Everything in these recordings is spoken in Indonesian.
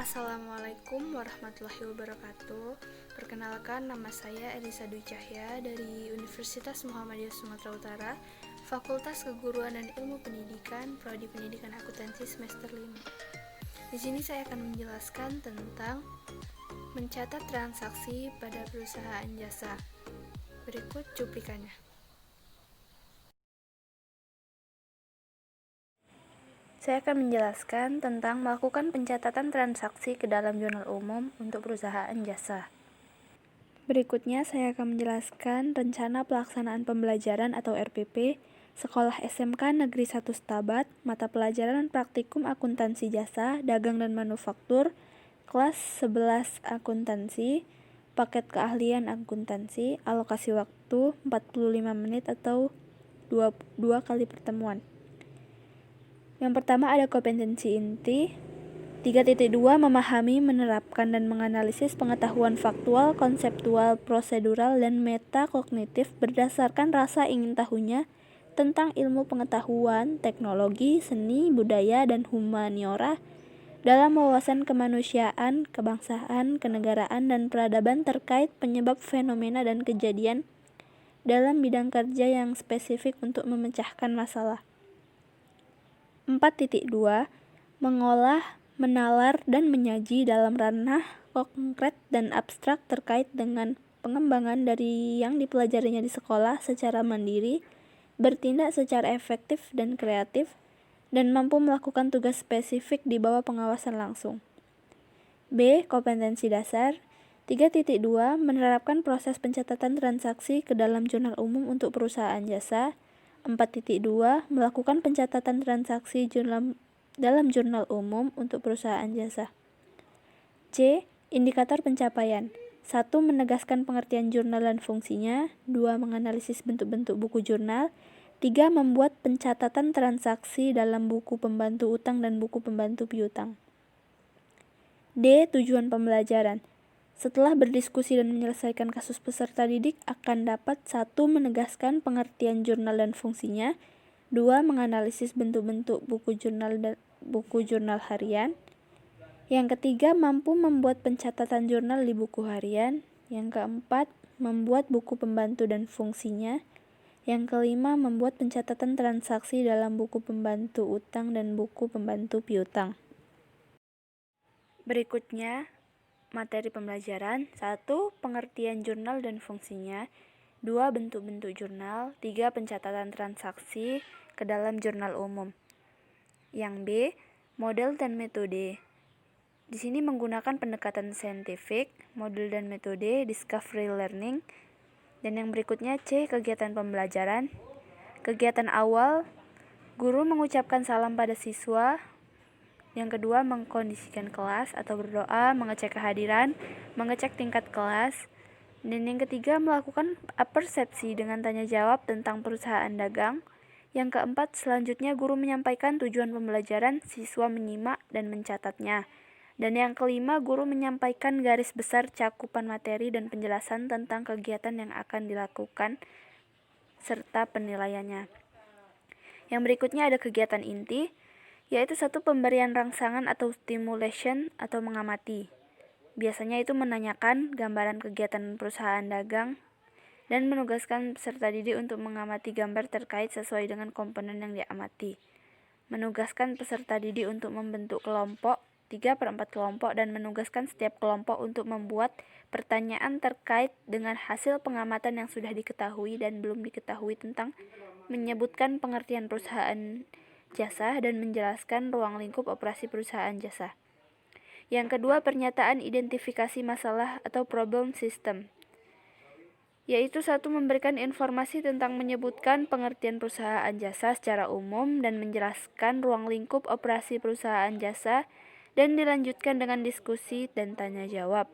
Assalamualaikum warahmatullahi wabarakatuh. Perkenalkan, nama saya Elisa Dwi Cahya dari Universitas Muhammadiyah Sumatera Utara, Fakultas Keguruan dan Ilmu Pendidikan, Prodi Pendidikan Akuntansi semester 5. Di sini saya akan menjelaskan tentang mencatat transaksi pada perusahaan jasa. Berikut cuplikannya. Saya akan menjelaskan tentang melakukan pencatatan transaksi ke dalam jurnal umum untuk perusahaan jasa. Berikutnya saya akan menjelaskan rencana pelaksanaan pembelajaran atau RPP Sekolah SMK Negeri 1 Stabat, mata pelajaran praktikum akuntansi jasa, dagang dan manufaktur, kelas 11 akuntansi, paket keahlian akuntansi, alokasi waktu 45 menit atau 2 kali pertemuan. Yang pertama ada kompetensi inti. 3.2 memahami, menerapkan, dan menganalisis pengetahuan faktual, konseptual, prosedural, dan metakognitif berdasarkan rasa ingin tahunya tentang ilmu pengetahuan, teknologi, seni, budaya, dan humaniora dalam wawasan kemanusiaan, kebangsaan, kenegaraan, dan peradaban terkait penyebab fenomena dan kejadian dalam bidang kerja yang spesifik untuk memecahkan masalah. 4.2 mengolah, menalar, dan menyaji dalam ranah konkret dan abstrak terkait dengan pengembangan dari yang dipelajarinya di sekolah secara mandiri, bertindak secara efektif dan kreatif, dan mampu melakukan tugas spesifik di bawah pengawasan langsung. B. Kompetensi dasar. 3.2 menerapkan proses pencatatan transaksi ke dalam jurnal umum untuk perusahaan jasa. 4.2 melakukan pencatatan transaksi dalam jurnal umum untuk perusahaan jasa. C. Indikator pencapaian. 1. Menegaskan pengertian jurnal dan fungsinya. 2. Menganalisis bentuk-bentuk buku jurnal. 3. Membuat pencatatan transaksi dalam buku pembantu utang dan buku pembantu piutang. D. Tujuan pembelajaran. Setelah berdiskusi dan menyelesaikan kasus peserta didik akan dapat 1. Menegaskan pengertian jurnal dan fungsinya. 2. Menganalisis bentuk-bentuk buku jurnal harian. Yang ketiga, mampu membuat pencatatan jurnal di buku harian. Yang keempat, membuat buku pembantu dan fungsinya. Yang kelima, membuat pencatatan transaksi dalam buku pembantu utang dan buku pembantu piutang. Berikutnya, materi pembelajaran. 1. Pengertian jurnal dan fungsinya. 2. Bentuk-bentuk jurnal. 3. Pencatatan transaksi ke dalam jurnal umum. Yang B. Model dan metode. Di sini menggunakan pendekatan saintifik, model dan metode, discovery learning. Dan yang berikutnya C. Kegiatan pembelajaran. Kegiatan awal, guru mengucapkan salam pada siswa. Yang kedua, mengkondisikan kelas atau berdoa, mengecek kehadiran, mengecek tingkat kelas. Dan yang ketiga, melakukan persepsi dengan tanya jawab tentang perusahaan dagang. Yang keempat, selanjutnya guru menyampaikan tujuan pembelajaran, siswa menyimak dan mencatatnya. Dan yang kelima, guru menyampaikan garis besar cakupan materi dan penjelasan tentang kegiatan yang akan dilakukan serta penilaiannya. Yang berikutnya ada kegiatan inti, yaitu 1. Pemberian rangsangan atau stimulation atau mengamati. Biasanya itu menanyakan gambaran kegiatan perusahaan dagang dan menugaskan peserta didik untuk mengamati gambar terkait sesuai dengan komponen yang diamati. Menugaskan peserta didik untuk membentuk kelompok 3/4 kelompok dan menugaskan setiap kelompok untuk membuat pertanyaan terkait dengan hasil pengamatan yang sudah diketahui dan belum diketahui tentang menyebutkan pengertian perusahaan jasa dan menjelaskan ruang lingkup operasi perusahaan jasa. Yang kedua, pernyataan identifikasi masalah atau problem system, yaitu 1. Memberikan informasi tentang menyebutkan pengertian perusahaan jasa secara umum dan menjelaskan ruang lingkup operasi perusahaan jasa, dan dilanjutkan dengan diskusi dan tanya jawab.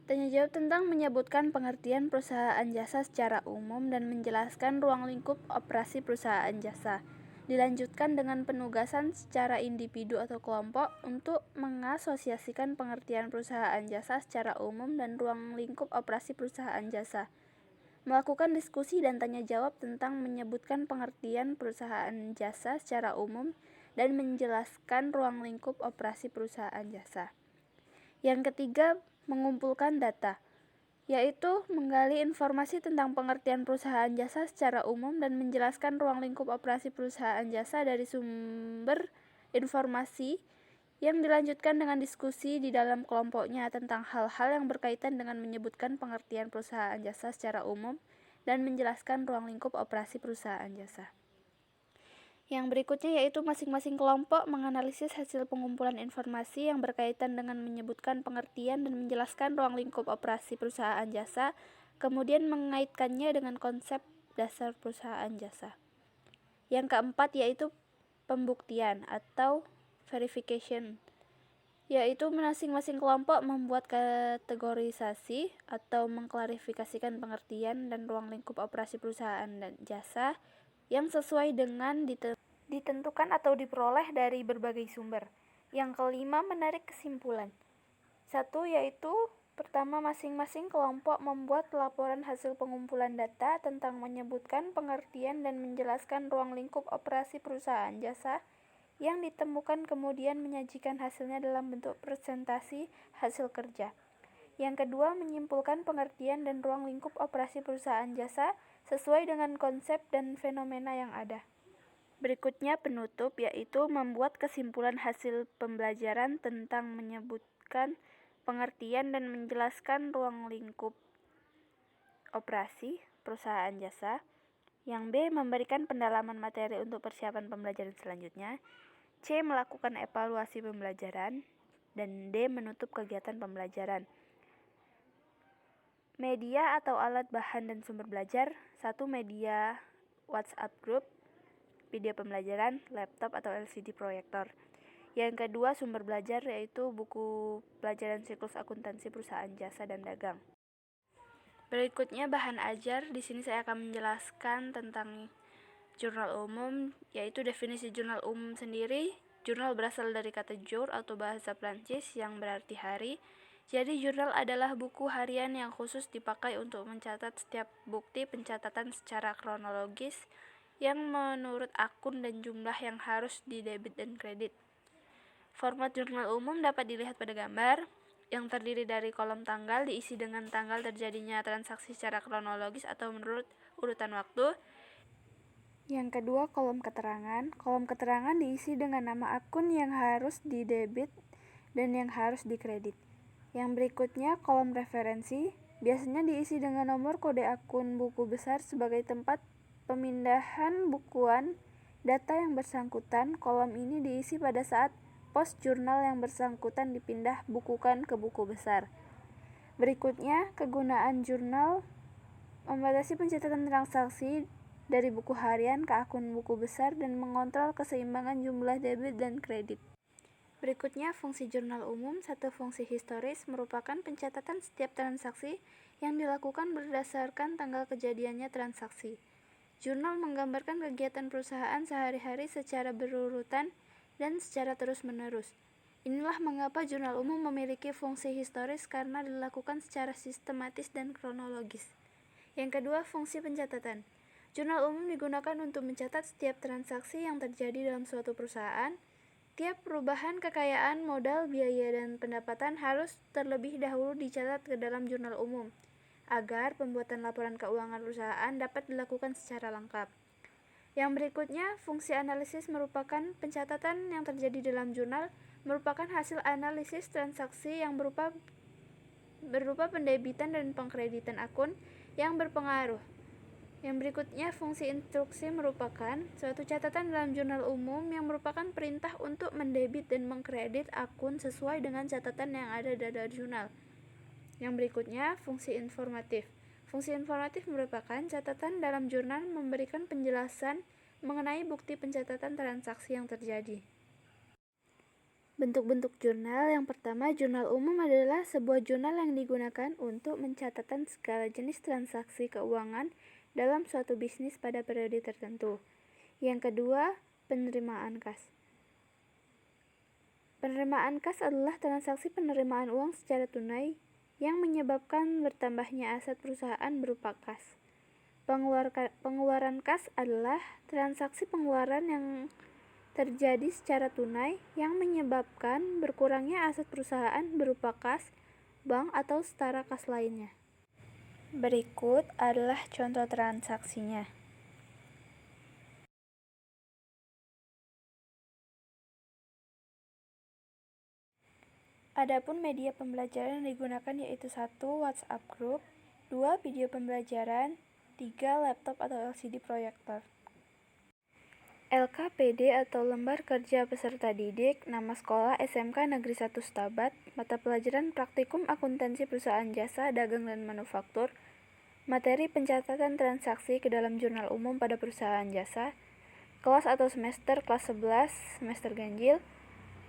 Tanya jawab tentang menyebutkan pengertian perusahaan jasa secara umum dan menjelaskan ruang lingkup operasi perusahaan jasa. Dilanjutkan dengan penugasan secara individu atau kelompok untuk mengasosiasikan pengertian perusahaan jasa secara umum dan ruang lingkup operasi perusahaan jasa. Melakukan diskusi dan tanya jawab tentang menyebutkan pengertian perusahaan jasa secara umum dan menjelaskan ruang lingkup operasi perusahaan jasa. Yang ketiga, mengumpulkan data, yaitu menggali informasi tentang pengertian perusahaan jasa secara umum dan menjelaskan ruang lingkup operasi perusahaan jasa dari sumber informasi yang dilanjutkan dengan diskusi di dalam kelompoknya tentang hal-hal yang berkaitan dengan menyebutkan pengertian perusahaan jasa secara umum dan menjelaskan ruang lingkup operasi perusahaan jasa. Yang berikutnya yaitu masing-masing kelompok menganalisis hasil pengumpulan informasi yang berkaitan dengan menyebutkan pengertian dan menjelaskan ruang lingkup operasi perusahaan jasa, kemudian mengaitkannya dengan konsep dasar perusahaan jasa. Yang keempat yaitu pembuktian atau verification, yaitu masing-masing kelompok membuat kategorisasi atau mengklarifikasikan pengertian dan ruang lingkup operasi perusahaan dan jasa yang sesuai dengan ditentukan atau diperoleh dari berbagai sumber. Yang kelima, menarik kesimpulan. 1. Yaitu pertama, masing-masing kelompok membuat laporan hasil pengumpulan data tentang menyebutkan pengertian dan menjelaskan ruang lingkup operasi perusahaan jasa yang ditemukan, kemudian menyajikan hasilnya dalam bentuk presentasi hasil kerja. Yang kedua, menyimpulkan pengertian dan ruang lingkup operasi perusahaan jasa sesuai dengan konsep dan fenomena yang ada. Berikutnya penutup, yaitu membuat kesimpulan hasil pembelajaran tentang menyebutkan pengertian dan menjelaskan ruang lingkup operasi perusahaan jasa. Yang B, memberikan pendalaman materi untuk persiapan pembelajaran selanjutnya. C, melakukan evaluasi pembelajaran. Dan D, menutup kegiatan pembelajaran. Media atau alat bahan dan sumber belajar. 1. Media WhatsApp group, video pembelajaran, laptop atau LCD proyektor. Yang kedua, sumber belajar, yaitu buku pelajaran siklus akuntansi perusahaan jasa dan dagang. Berikutnya bahan ajar. Di sini saya akan menjelaskan tentang jurnal umum, yaitu definisi jurnal umum sendiri. Jurnal berasal dari kata jour atau bahasa Prancis yang berarti hari. Jadi jurnal adalah buku harian yang khusus dipakai untuk mencatat setiap bukti pencatatan secara kronologis yang menurut akun dan jumlah yang harus didebit dan kredit. Format jurnal umum dapat dilihat pada gambar, yang terdiri dari kolom tanggal diisi dengan tanggal terjadinya transaksi secara kronologis atau menurut urutan waktu. Yang kedua, kolom keterangan. Kolom keterangan diisi dengan nama akun yang harus didebit dan yang harus dikredit. Yang berikutnya, kolom referensi. Biasanya diisi dengan nomor kode akun buku besar sebagai tempat pemindahan bukuan data yang bersangkutan. Kolom ini diisi pada saat pos jurnal yang bersangkutan dipindah bukukan ke buku besar. Berikutnya, kegunaan jurnal membatasi pencatatan transaksi dari buku harian ke akun buku besar dan mengontrol keseimbangan jumlah debit dan kredit. Berikutnya, fungsi jurnal umum. 1. Fungsi historis merupakan pencatatan setiap transaksi yang dilakukan berdasarkan tanggal kejadiannya transaksi. Jurnal menggambarkan kegiatan perusahaan sehari-hari secara berurutan dan secara terus-menerus. Inilah mengapa jurnal umum memiliki fungsi historis, karena dilakukan secara sistematis dan kronologis. Yang kedua, fungsi pencatatan. Jurnal umum digunakan untuk mencatat setiap transaksi yang terjadi dalam suatu perusahaan. Tiap perubahan kekayaan, modal, biaya, dan pendapatan harus terlebih dahulu dicatat ke dalam jurnal umum, agar pembuatan laporan keuangan perusahaan dapat dilakukan secara lengkap. Yang berikutnya, fungsi analisis merupakan pencatatan yang terjadi dalam jurnal, merupakan hasil analisis transaksi yang berupa pendebitan dan pengkreditan akun yang berpengaruh. Yang berikutnya, fungsi instruksi merupakan suatu catatan dalam jurnal umum yang merupakan perintah untuk mendebit dan mengkredit akun sesuai dengan catatan yang ada dalam jurnal. Yang berikutnya, fungsi informatif. Fungsi informatif merupakan catatan dalam jurnal memberikan penjelasan mengenai bukti pencatatan transaksi yang terjadi. Bentuk-bentuk jurnal. Yang pertama, jurnal umum adalah sebuah jurnal yang digunakan untuk mencatatkan segala jenis transaksi keuangan dalam suatu bisnis pada periode tertentu. Yang kedua, penerimaan kas. Penerimaan kas adalah transaksi penerimaan uang secara tunai yang menyebabkan bertambahnya aset perusahaan berupa kas. Pengeluaran kas adalah transaksi pengeluaran yang terjadi secara tunai yang menyebabkan berkurangnya aset perusahaan berupa kas, bank, atau setara kas lainnya. Berikut adalah contoh transaksinya. Adapun media pembelajaran yang digunakan yaitu 1. WhatsApp Group, 2. Video pembelajaran, 3. Laptop atau LCD proyektor. LKPD atau Lembar Kerja Peserta Didik, nama sekolah SMK Negeri 1 Stabat, mata pelajaran praktikum akuntansi perusahaan jasa, dagang dan manufaktur, materi pencatatan transaksi ke dalam jurnal umum pada perusahaan jasa, kelas atau semester kelas 11, semester ganjil,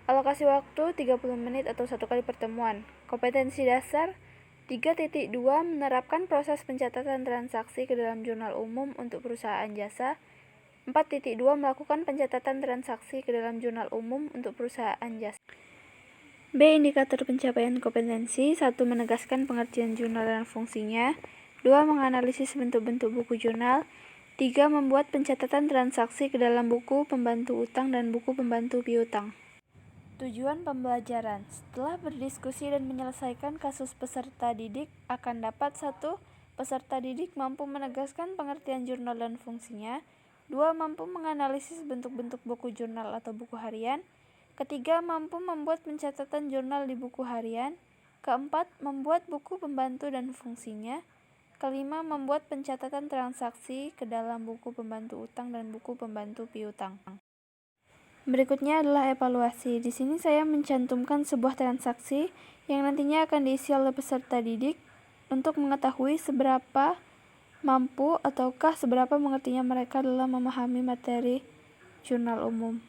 alokasi waktu 30 menit atau 1 kali pertemuan. Kompetensi dasar 3.2 menerapkan proses pencatatan transaksi ke dalam jurnal umum untuk perusahaan jasa. 4.2 melakukan pencatatan transaksi ke dalam jurnal umum untuk perusahaan jasa. B. Indikator pencapaian kompetensi 1. Menegaskan pengertian jurnal dan fungsinya. 2. Menganalisis bentuk-bentuk buku jurnal. 3. Membuat pencatatan transaksi ke dalam buku pembantu utang dan buku pembantu piutang. Tujuan pembelajaran. Setelah berdiskusi dan menyelesaikan kasus peserta didik akan dapat 1. Peserta didik mampu menegaskan pengertian jurnal dan fungsinya. 2. Mampu menganalisis bentuk-bentuk buku jurnal atau buku harian. Ketiga, mampu membuat pencatatan jurnal di buku harian. Keempat, membuat buku pembantu dan fungsinya. Kelima, membuat pencatatan transaksi ke dalam buku pembantu utang dan buku pembantu piutang. Berikutnya adalah evaluasi. Di sini saya mencantumkan sebuah transaksi yang nantinya akan diisi oleh peserta didik untuk mengetahui seberapa mampu ataukah seberapa mengertinya mereka dalam memahami materi jurnal umum.